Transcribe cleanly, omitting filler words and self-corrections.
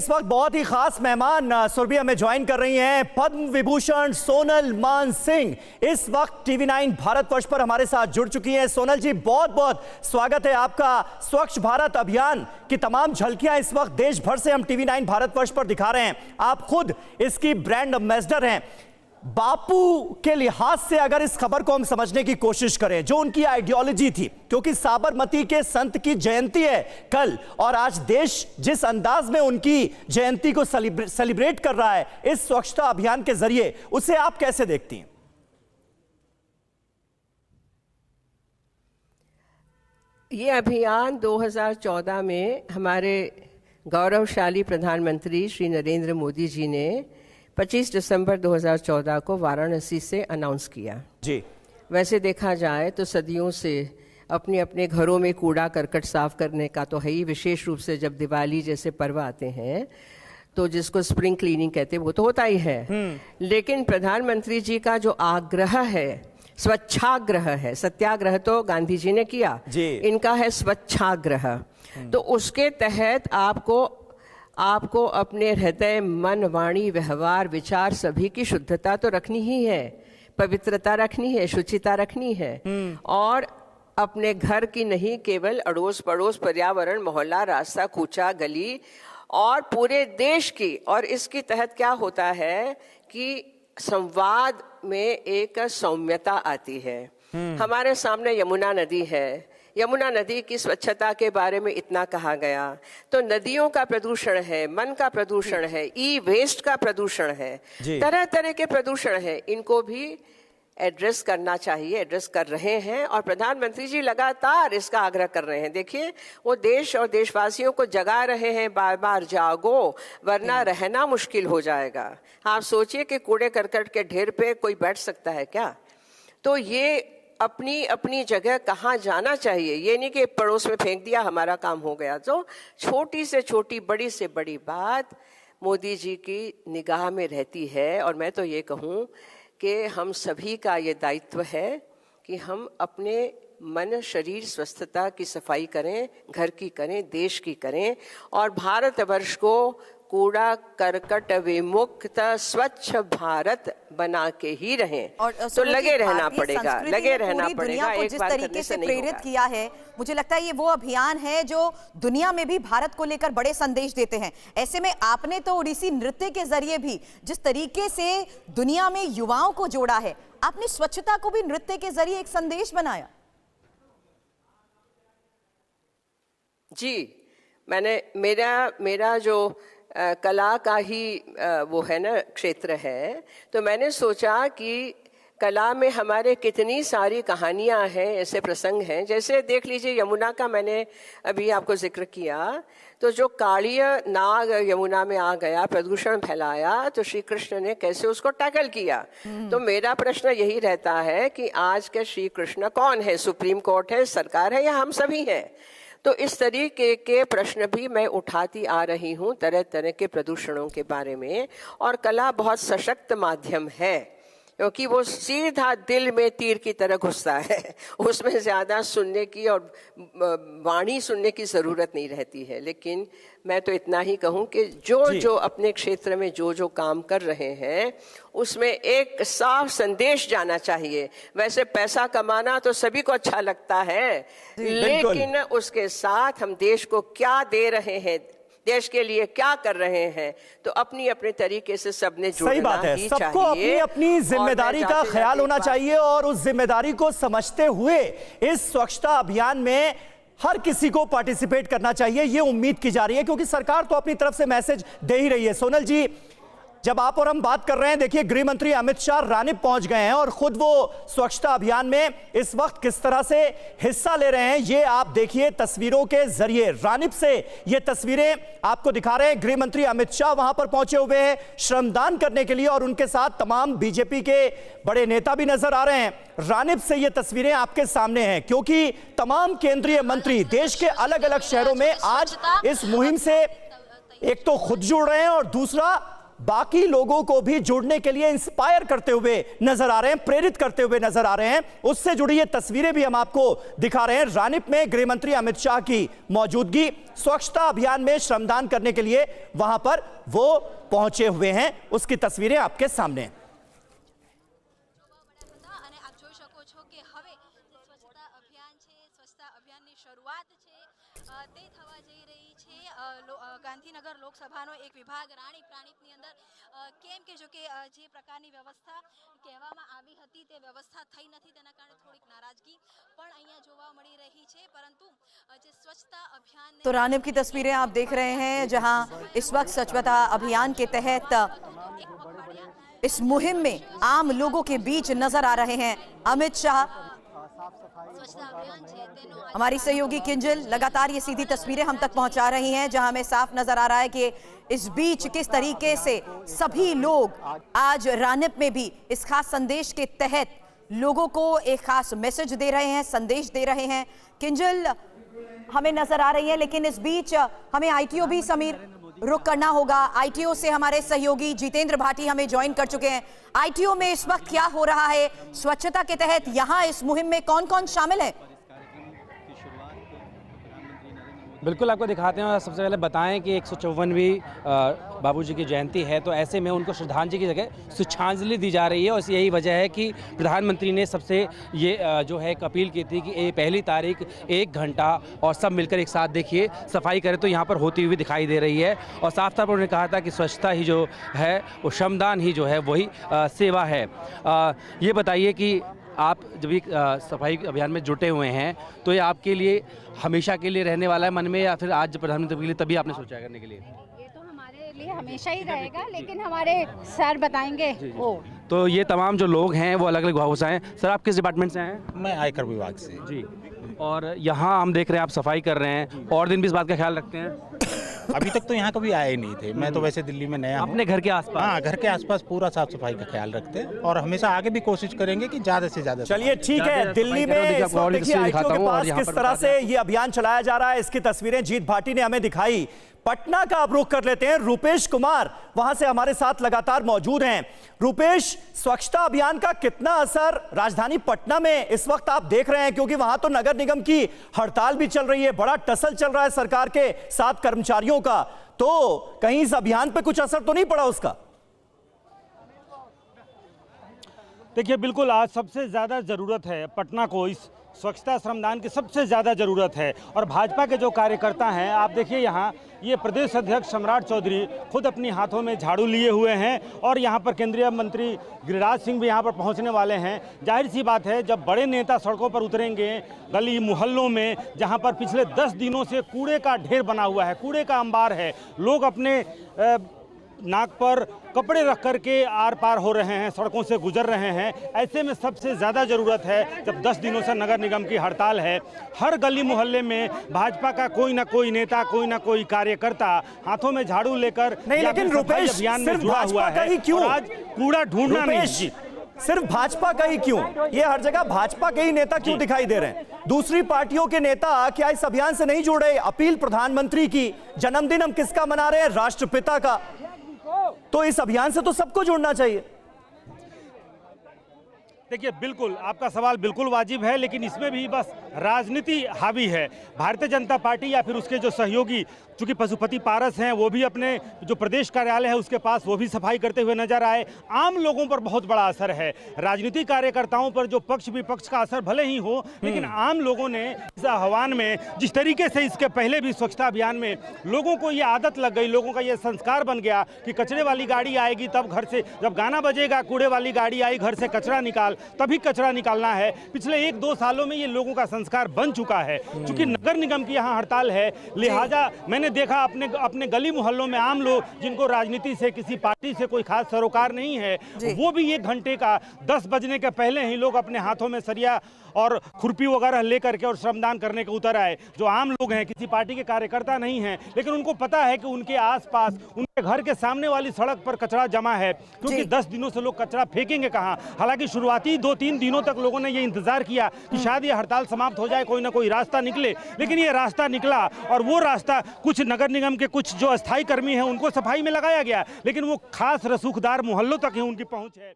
इस वक्त बहुत ही खास मेहमान सुरभि में ज्वाइन कर रही हैं पद्म विभूषण सोनल मान सिंह इस वक्त TV9 भारतवर्ष पर हमारे साथ जुड़ चुकी हैं। सोनल जी, बहुत बहुत स्वागत है आपका। स्वच्छ भारत अभियान की तमाम झलकियां इस वक्त देश भर से हम TV9 भारतवर्ष पर दिखा रहे हैं। आप खुद इसकी ब्रांड एम्बेसडर हैं। बापू के लिहाज से अगर इस खबर को हम समझने की कोशिश करें, जो उनकी आइडियोलॉजी थी, क्योंकि साबरमती के संत की जयंती है कल, और आज देश जिस अंदाज में उनकी जयंती को सेलिब्रेट कर रहा है इस स्वच्छता अभियान के जरिए, उसे आप कैसे देखती हैं? ये अभियान 2014 में हमारे गौरवशाली प्रधानमंत्री श्री नरेंद्र मोदी जी ने 25 दिसंबर 2014 को वाराणसी से अनाउंस किया जी। वैसे देखा जाए तो सदियों से अपने अपने घरों में कूड़ा करकट साफ करने का तो है ही, विशेष रूप से जब दिवाली जैसे पर्व आते हैं तो जिसको स्प्रिंग क्लीनिंग कहते हैं वो तो होता ही है। लेकिन प्रधानमंत्री जी का जो आग्रह है, स्वच्छाग्रह है, सत्याग्रह तो गांधी जी ने किया जी। इनका है स्वच्छाग्रह। तो उसके तहत आपको अपने हृदय, मन, वाणी, व्यवहार, विचार सभी की शुद्धता तो रखनी ही है, पवित्रता रखनी है, शुचिता रखनी है। और अपने घर की नहीं, केवल अड़ोस पड़ोस, पर्यावरण, मोहल्ला, रास्ता, कूचा, गली और पूरे देश की। और इसके तहत क्या होता है कि संवाद में एक सौम्यता आती है। हमारे सामने यमुना नदी है। यमुना नदी की स्वच्छता के बारे में इतना कहा गया, तो नदियों का प्रदूषण है, मन का प्रदूषण है, ई वेस्ट का प्रदूषण है, तरह तरह के प्रदूषण है। इनको भी एड्रेस करना चाहिए, एड्रेस कर रहे हैं और प्रधानमंत्री जी लगातार इसका आग्रह कर रहे हैं। देखिए, वो देश और देशवासियों को जगा रहे हैं, बार बार जागो वरना रहना मुश्किल हो जाएगा। आप सोचिए कि कूड़े करकट के ढेर पे कोई बैठ सकता है क्या? तो ये अपनी अपनी जगह कहाँ जाना चाहिए, ये नहीं कि पड़ोस में फेंक दिया हमारा काम हो गया। तो छोटी से छोटी, बड़ी से बड़ी बात मोदी जी की निगाह में रहती है। और मैं तो ये कहूँ कि हम सभी का ये दायित्व है कि हम अपने मन, शरीर, स्वस्थता की सफाई करें, घर की करें, देश की करें और भारतवर्ष को कूड़ा करकट विमुक्त स्वच्छ भारत बना के ही रहें। और तो लगे रहना पड़ेगा, लगे रहना पड़ेगा। एक जिस तरीके से प्रेरित किया है, मुझे लगता है ये वो अभियान है जो दुनिया में भी भारत को लेकर बड़े संदेश देते हैं। ऐसे में आपने तो ओडिसी नृत्य के जरिए भी जिस तरीके से दुनिया में युवाओं को जोड़ा है, आपने स्वच्छता को भी नृत्य के जरिए एक संदेश बनाया। जी, मैंने मेरा जो कला का ही वो है ना क्षेत्र है, तो मैंने सोचा कि कला में हमारे कितनी सारी कहानियां हैं, ऐसे प्रसंग हैं। जैसे देख लीजिए, यमुना का मैंने अभी आपको जिक्र किया, तो जो कालीय नाग यमुना में आ गया, प्रदूषण फैलाया, तो श्री कृष्ण ने कैसे उसको टैकल किया। तो मेरा प्रश्न यही रहता है कि आज के श्री कृष्ण कौन है? सुप्रीम कोर्ट है, सरकार है, या हम सभी हैं? तो इस तरीके के प्रश्न भी मैं उठाती आ रही हूँ तरह तरह के प्रदूषणों के बारे में। और कला बहुत सशक्त माध्यम है, क्योंकि वो सीधा दिल में तीर की तरह घुसता है। उसमें ज़्यादा सुनने की और वाणी सुनने की ज़रूरत नहीं रहती है। लेकिन मैं तो इतना ही कहूँ कि जो अपने क्षेत्र में जो काम कर रहे हैं उसमें एक साफ संदेश जाना चाहिए। वैसे पैसा कमाना तो सभी को अच्छा लगता है, लेकिन उसके साथ हम देश को क्या दे रहे हैं, देश के लिए क्या कर रहे हैं, तो अपनी अपने तरीके से सबने जुड़ना सही बात है। ही सबको अपनी अपनी जिम्मेदारी का ख्याल होना चाहिए और उस जिम्मेदारी को समझते हुए इस स्वच्छता अभियान में हर किसी को पार्टिसिपेट करना चाहिए, ये उम्मीद की जा रही है, क्योंकि सरकार तो अपनी तरफ से मैसेज दे ही रही है। सोनल जी, जब आप और हम बात कर रहे हैं, देखिए गृह मंत्री अमित शाह रानीप पहुंच गए हैं और खुद वो स्वच्छता अभियान में इस वक्त किस तरह से हिस्सा ले रहे हैं, ये आप देखिए तस्वीरों के जरिए। रानीप से ये तस्वीरें आपको दिखा रहे हैं। गृह मंत्री अमित शाह वहां पर पहुंचे हुए हैं श्रमदान करने के लिए और उनके साथ तमाम बीजेपी के बड़े नेता भी नजर आ रहे हैं। रानीप से ये तस्वीरें आपके सामने हैं, क्योंकि तमाम केंद्रीय मंत्री देश के अलग अलग शहरों में आज इस मुहिम से एक तो खुद जुड़ रहे हैं और दूसरा बाकी लोगों को भी जुड़ने के लिए इंस्पायर करते हुए नजर आ रहे हैं, प्रेरित करते हुए नजर आ रहे हैं। उससे जुड़ी ये तस्वीरें भी हम आपको दिखा रहे हैं। रानिप में गृह मंत्री अमित शाह की मौजूदगी, स्वच्छता अभियान में श्रमदान करने के लिए वहां पर वो पहुंचे हुए हैं, उसकी तस्वीरें आपके सामने हैं। ગાંધીનગર લોકસભાનો એક વિભાગ રાણી પ્રાણીપની અંદર કેમ કે જો કે જે પ્રકારની વ્યવસ્થા કહેવામાં આવી હતી તે વ્યવસ્થા થઈ નથી, તેના કારણે થોડીક નારાજગી પણ અહીંયા જોવા મળી રહી છે। परंतु જે स्वच्छता अभियान तो रानिप की तस्वीरें आप देख रहे हैं, जहां इस वक्त स्वच्छता अभियान के तहत इस मुहिम में आम लोगों के बीच नजर आ रहे हैं अमित शाह। हमारी सहयोगी किंजल लगातार ये सीधी तस्वीरें हम तक पहुंचा रही हैं, जहां हमें साफ नजर आ रहा है कि इस बीच किस तरीके से सभी लोग आज रानिप में भी इस खास संदेश के तहत लोगों को एक खास मैसेज दे रहे हैं, संदेश दे रहे हैं। किंजल हमें नजर आ रही है, लेकिन इस बीच हमें आईटीओ भी समीर रुक करना होगा। आईटीओ से हमारे सहयोगी जितेंद्र भाटी हमें ज्वाइन कर चुके हैं। आईटीओ में इस वक्त क्या हो रहा है स्वच्छता के तहत, यहाँ इस मुहिम में कौन कौन शामिल है? बिल्कुल आपको दिखाते हैं और सबसे पहले बताएं कि 154वीं बाबूजी की जयंती है, तो ऐसे में उनको श्रद्धांजलि की जगह स्वच्छांजलि दी जा रही है। और यही वजह है कि प्रधानमंत्री ने सबसे ये जो है एक अपील की थी कि पहली तारीख 1 घंटा और सब मिलकर एक साथ देखिए सफाई करें, तो यहाँ पर होती हुई दिखाई दे रही है। और साफ तौर पर उन्होंने कहा था कि स्वच्छता ही जो है वो श्रमदान ही जो है वही सेवा है। ये बताइए कि आप जब एक सफाई अभियान में जुटे हुए हैं तो ये आपके लिए हमेशा के लिए रहने वाला है मन में, या फिर आज प्रधानमंत्री के लिए तभी आपने सोचा है करने के लिए? ये तो हमारे लिए हमेशा ही रहेगा, लेकिन हमारे सर बताएंगे वो। तो ये तमाम जो लोग हैं वो अलग अलग विभागों से हैं। सर आप किस डिपार्टमेंट से हैं? मैं आयकर विभाग से। जी। और यहाँ हम देख रहे हैं आप सफाई कर रहे हैं, और दिन भी इस बात का ख्याल रखते हैं? अभी तक तो यहाँ कभी आए नहीं थे, मैं तो वैसे दिल्ली में नया हूँ। अपने घर के आसपास? हाँ, घर के आसपास पूरा साफ सफाई का ख्याल रखते हैं और हमेशा आगे भी कोशिश करेंगे कि ज्यादा से ज्यादा। चलिए ठीक है, दिल्ली में इस वक्त देखिए आईटीओ के पास किस तरह से ये अभियान चलाया जा रहा है, इसकी तस्वीरें जीत भाटी ने हमें दिखाई। पटना का अब रुख कर लेते हैं, रूपेश कुमार वहां से हमारे साथ लगातार मौजूद हैं। रूपेश, स्वच्छता अभियान का कितना असर राजधानी पटना में इस वक्त आप देख रहे हैं, क्योंकि वहां तो नगर निगम की हड़ताल भी चल रही है, बड़ा टसल चल रहा है सरकार के साथ कर्मचारियों का, तो कहीं इस अभियान पे कुछ असर तो नहीं पड़ा उसका? देखिए बिल्कुल आज सबसे ज़्यादा ज़रूरत है पटना को, इस स्वच्छता श्रमदान की सबसे ज़्यादा ज़रूरत है। और भाजपा के जो कार्यकर्ता हैं, आप देखिए यहाँ ये प्रदेश अध्यक्ष सम्राट चौधरी खुद अपनी हाथों में झाड़ू लिए हुए हैं, और यहाँ पर केंद्रीय मंत्री गिरिराज सिंह भी यहाँ पर पहुँचने वाले हैं। जाहिर सी बात है जब बड़े नेता सड़कों पर उतरेंगे, गली मोहल्लों में जहाँ पर पिछले 10 दिनों से कूड़े का ढेर बना हुआ है, कूड़े का अंबार है, लोग अपने नाक पर कपड़े रख करके आर पार हो रहे हैं, सड़कों से गुजर रहे हैं। ऐसे में सबसे ज़्यादा ज़रूरत है, जब 10 दिनों से नगर निगम की हड़ताल है, हर गली मोहल्ले में भाजपा का कोई ना कोई नेता, कोई ना कोई कार्यकर्ता हाथों में झाड़ू लेकर नहीं, लेकिन रूपेश अभियान में सिर्फ जुड़ा हुआ भाजपा का ही है। क्यों? और आज कूड़ा ढूंढना नहीं, सिर्फ भाजपा का ही क्यों? ये हर जगह भाजपा के ही नेता क्यों दिखाई दे रहे हैं? दूसरी पार्टियों के नेता क्या इस अभियान से नहीं जुड़ रहे? अपील प्रधानमंत्री की, जन्मदिन हम किसका मना रहे हैं? राष्ट्रपिता का। तो इस अभियान से तो सबको जुड़ना चाहिए। देखिए बिल्कुल आपका सवाल बिल्कुल वाजिब है, लेकिन इसमें भी बस राजनीति हावी है। भारतीय जनता पार्टी या फिर उसके जो सहयोगी, चूंकि पशुपति पारस हैं, वो भी अपने जो प्रदेश कार्यालय है उसके पास वो भी सफाई करते हुए नजर आए। आम लोगों पर बहुत बड़ा असर है, राजनीतिक कार्यकर्ताओं पर जो पक्ष विपक्ष का असर भले ही हो, लेकिन आम लोगों ने इस आह्वान में, जिस तरीके से इसके पहले भी स्वच्छता अभियान में लोगों को ये आदत लग गई, लोगों का ये संस्कार बन गया कि कचरे वाली गाड़ी आएगी तब घर से, जब गाना बजेगा कूड़े वाली गाड़ी आई, घर से कचरा निकाल, तभी कचरा निकालना है। पिछले 1-2 सालों में ये लोगों का संस्कार बन चुका है। चूंकि नगर निगम की यहाँ हड़ताल है, लिहाजा मैंने देखा अपने गली मोहल्लों में आम लोग जिनको राजनीति से, किसी पार्टी से कोई खास सरोकार नहीं है, वो भी 1 घंटे का 10 बजने के पहले ही लोग अपने हाथों में सरिया और खुरपी वगैरह लेकर के और श्रमदान करने के उतर आए। जो आम लोग हैं, किसी पार्टी के कार्यकर्ता नहीं हैं, लेकिन उनको पता है कि उनके आसपास, उनके घर के सामने वाली सड़क पर कचरा जमा है, क्योंकि 10 दिनों से लोग कचरा फेंकेंगे कहाँ। हालांकि शुरुआती 2-3 दिनों तक लोगों ने ये इंतजार किया कि शायद ये हड़ताल समाप्त हो जाए, कोई ना कोई रास्ता निकले, लेकिन ये रास्ता निकला। और वो रास्ता कुछ नगर निगम के कुछ जो अस्थायी कर्मी हैं उनको सफाई में लगाया गया, लेकिन वो खास रसूखदार मोहल्लों तक ही उनकी पहुंच है।